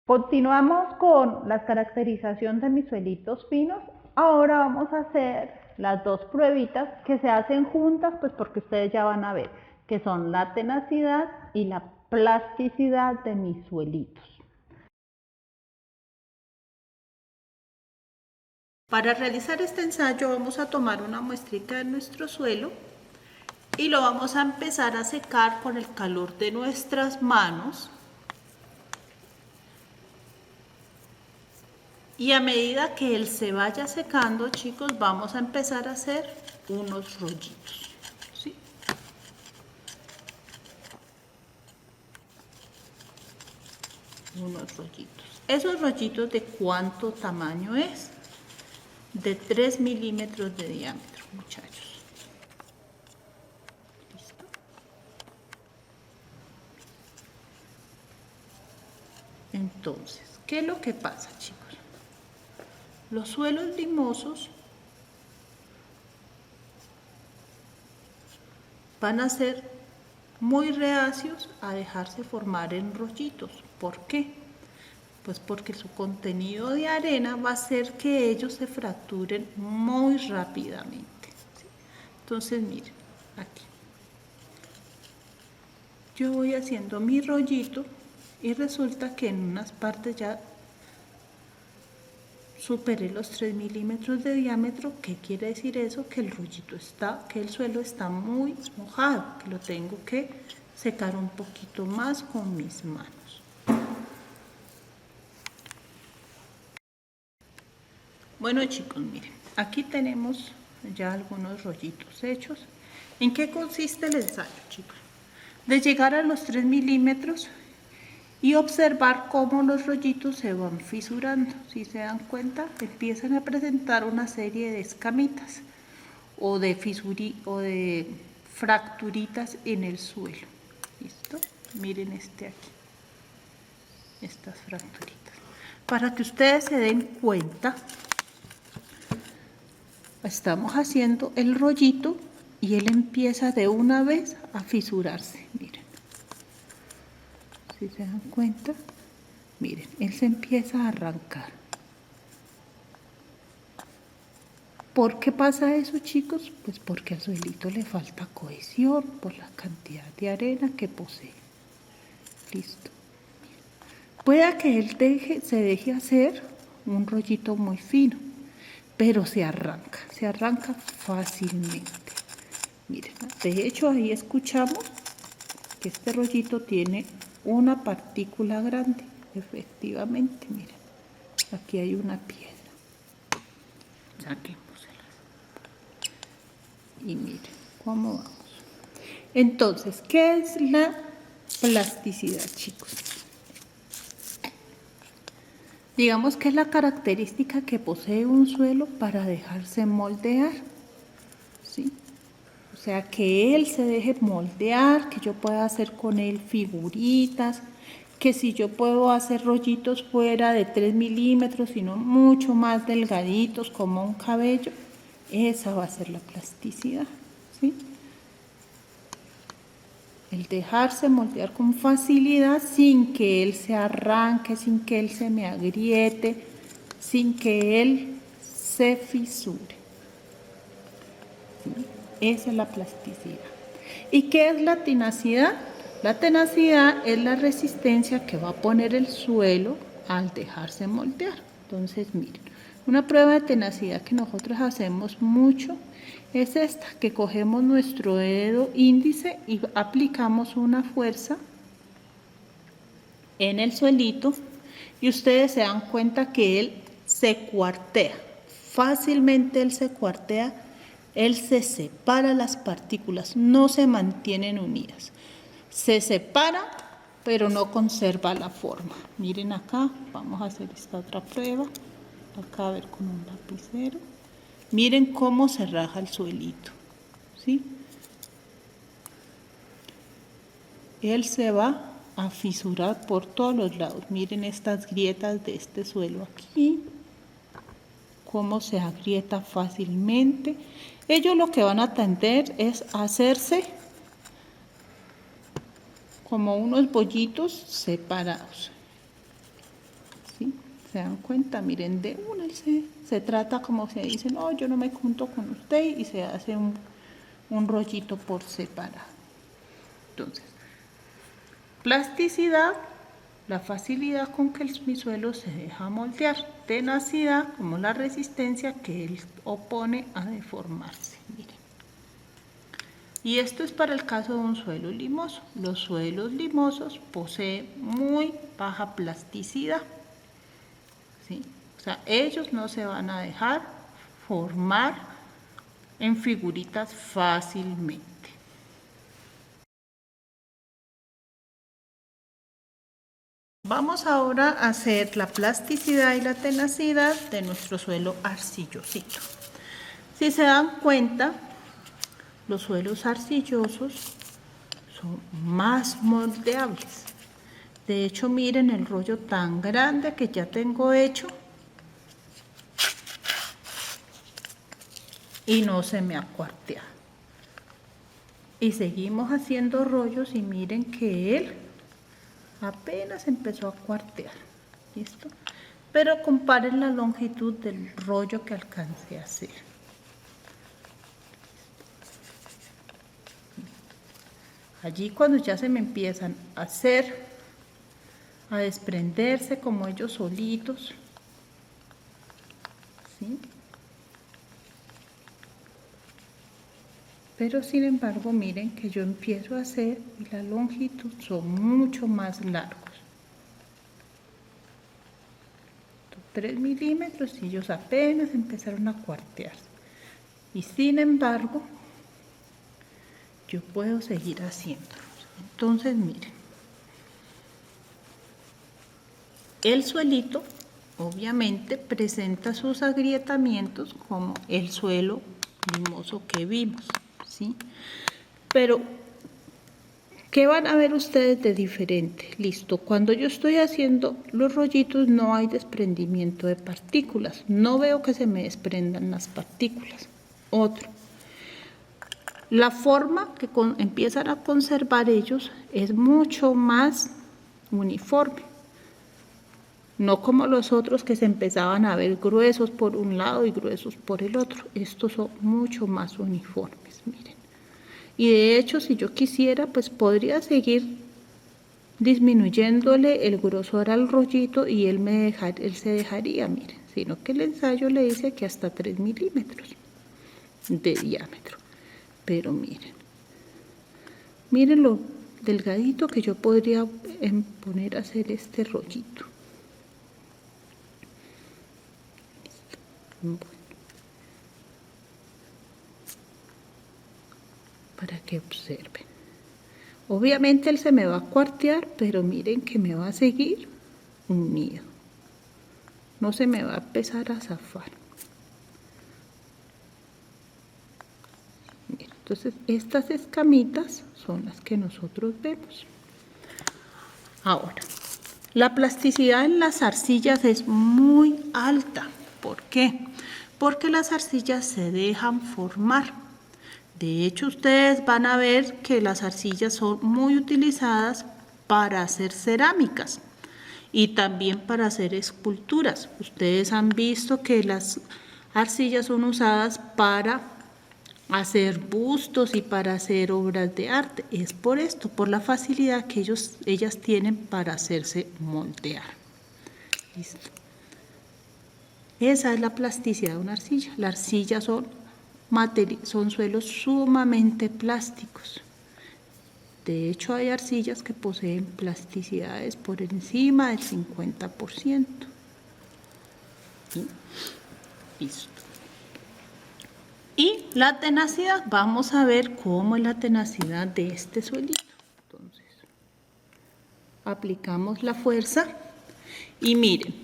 Continuamos con la caracterización de mis suelitos finos. Ahora vamos a hacer las dos pruebitas que se hacen juntas, pues porque ustedes ya van a ver que son la tenacidad y la plasticidad de mis suelitos. Para realizar este ensayo vamos a tomar una muestrita de nuestro suelo y lo vamos a empezar a secar con el calor de nuestras manos. Y a medida que él se vaya secando, chicos, vamos a empezar a hacer unos rollitos, ¿sí? Unos rollitos. ¿Esos rollitos de cuánto tamaño es? De 3 milímetros de diámetro, muchachos. ¿Listo? Entonces, ¿qué es lo que pasa, chicos? Los suelos limosos van a ser muy reacios a dejarse formar en rollitos. ¿Por qué? Pues porque su contenido de arena va a hacer que ellos se fracturen muy rápidamente, ¿sí? Entonces, miren, aquí. Yo voy haciendo mi rollito y resulta que en unas partes ya superé los 3 milímetros de diámetro. ¿Qué quiere decir eso? Que el rollito está, que el suelo está muy mojado, que lo tengo que secar un poquito más con mis manos. Bueno, chicos, miren, aquí tenemos ya algunos rollitos hechos. ¿En qué consiste el ensayo, chicos? De llegar a los 3 milímetros y observar cómo los rollitos se van fisurando. Si se dan cuenta, empiezan a presentar una serie de escamitas o de fracturitas en el suelo. ¿Listo? Miren este aquí, estas fracturitas. Para que ustedes se den cuenta, estamos haciendo el rollito y él empieza de una vez a fisurarse. Miren, si se dan cuenta, miren, él se empieza a arrancar. ¿Por qué pasa eso, chicos? Pues porque al suelito le falta cohesión por la cantidad de arena que posee. Listo. Puede que él se deje hacer un rollito muy fino, pero se arranca fácilmente. Miren, de hecho ahí escuchamos que este rollito tiene una partícula grande. Efectivamente, miren, aquí hay una piedra. Saquémosela. Y miren cómo vamos. Entonces, ¿qué es la plasticidad, chicos? Digamos que es la característica que posee un suelo para dejarse moldear, ¿sí? O sea, que él se deje moldear, que yo pueda hacer con él figuritas, que si yo puedo hacer rollitos fuera de 3 milímetros, sino mucho más delgaditos como un cabello, esa va a ser la plasticidad, ¿sí? El dejarse moldear con facilidad sin que él se arranque, sin que él se me agriete, sin que él se fisure. ¿Sí? Esa es la plasticidad. ¿Y qué es la tenacidad? La tenacidad es la resistencia que va a poner el suelo al dejarse moldear. Entonces, miren, una prueba de tenacidad que nosotros hacemos mucho es esta, que cogemos nuestro dedo índice y aplicamos una fuerza en el suelito y ustedes se dan cuenta que él se cuartea. Fácilmente él se cuartea, él se separa las partículas, no se mantienen unidas. Se separa, pero no conserva la forma. Miren acá, vamos a hacer esta otra prueba. Acá a ver con un lapicero. Miren cómo se raja el suelito, ¿sí? Él se va a fisurar por todos los lados. Miren estas grietas de este suelo aquí, cómo se agrieta fácilmente. Ellos lo que van a tender es a hacerse como unos bollitos separados. ¿Se dan cuenta? Miren, de una se trata como se dice, no, yo no me junto con usted, y se hace un rollito por separado. Entonces, plasticidad, la facilidad con que mi suelo se deja moldear. Tenacidad, como la resistencia que él opone a deformarse. Miren. Y esto es para el caso de un suelo limoso. Los suelos limosos poseen muy baja plasticidad, ¿sí? O sea, ellos no se van a dejar formar en figuritas fácilmente. Vamos ahora a hacer la plasticidad y la tenacidad de nuestro suelo arcillosito. Si se dan cuenta, los suelos arcillosos son más moldeables. De hecho, miren el rollo tan grande que ya tengo hecho y no se me ha cuarteado. Y seguimos haciendo rollos y miren que él apenas empezó a cuartear. ¿Listo? Pero comparen la longitud del rollo que alcancé a hacer. Allí cuando ya se me empiezan a hacer, a desprenderse como ellos solitos, ¿sí? Pero sin embargo, miren que yo empiezo a hacer y la longitud son mucho más largos. 3 milímetros y ellos apenas empezaron a cuartearse. Y sin embargo, yo puedo seguir haciéndolos. Entonces, miren. El suelito, obviamente, presenta sus agrietamientos como el suelo limoso que vimos, ¿sí? Pero, ¿qué van a ver ustedes de diferente? Listo, cuando yo estoy haciendo los rollitos no hay desprendimiento de partículas. No veo que se me desprendan las partículas. Otro. La forma que empiezan a conservar ellos es mucho más uniforme. No como los otros que se empezaban a ver gruesos por un lado y gruesos por el otro. Estos son mucho más uniformes, miren. Y de hecho, si yo quisiera, pues podría seguir disminuyéndole el grosor al rollito y él se dejaría, miren. Sino que el ensayo le dice que hasta 3 milímetros de diámetro. Pero miren lo delgadito que yo podría poner a hacer este rollito. Bueno, para que observen. Obviamente él se me va a cuartear, pero miren que me va a seguir unido. No se me va a empezar a zafar. Entonces, estas escamitas son las que nosotros vemos. Ahora, la plasticidad en las arcillas es muy alta. ¿Por qué? Porque las arcillas se dejan formar. De hecho, ustedes van a ver que las arcillas son muy utilizadas para hacer cerámicas y también para hacer esculturas. Ustedes han visto que las arcillas son usadas para hacer bustos y para hacer obras de arte. Es por esto, por la facilidad que ellas tienen para hacerse moldear. ¿Listo? Esa es la plasticidad de una arcilla. La arcilla son suelos sumamente plásticos. De hecho, hay arcillas que poseen plasticidades por encima del 50%. ¿Sí? Listo. Y la tenacidad, vamos a ver cómo es la tenacidad de este suelito. Entonces, aplicamos la fuerza y miren,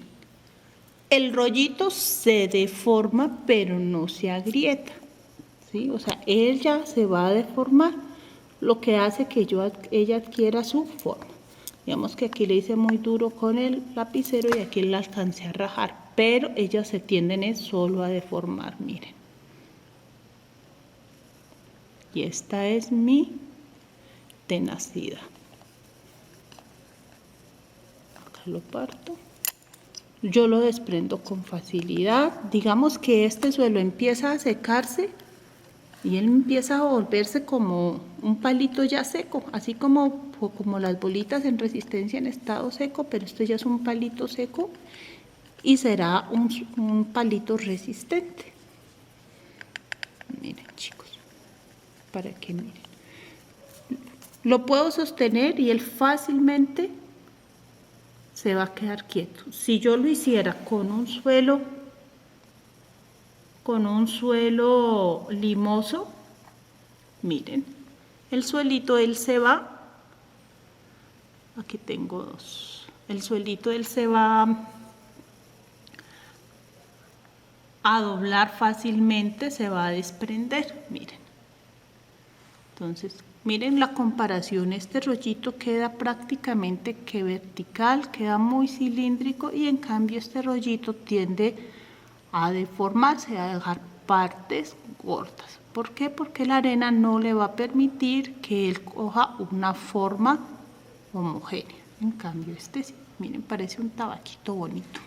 el rollito se deforma pero no se agrieta, ¿sí? O sea, él ya se va a deformar, lo que hace que ella adquiera su forma. Digamos que aquí le hice muy duro con el lapicero y aquí la alcancé a rajar, pero ellas se tienden solo a deformar, miren. Y esta es mi tenacidad. Acá lo parto yo lo desprendo con facilidad. Digamos que este suelo empieza a secarse y él empieza a volverse como un palito ya seco, así como las bolitas en resistencia en estado seco, pero esto ya es un palito seco y será un palito resistente. Miren, chicos, para que miren. Lo puedo sostener y él fácilmente se va a quedar quieto. Si yo lo hiciera con un suelo limoso, miren, el suelito él se va, aquí tengo dos, el suelito él se va a doblar fácilmente, se va a desprender, miren. Entonces, miren la comparación, este rollito queda prácticamente que vertical, queda muy cilíndrico y en cambio este rollito tiende a deformarse, a dejar partes gordas. ¿Por qué? Porque la arena no le va a permitir que él coja una forma homogénea. En cambio este sí, miren, parece un tabaquito bonito.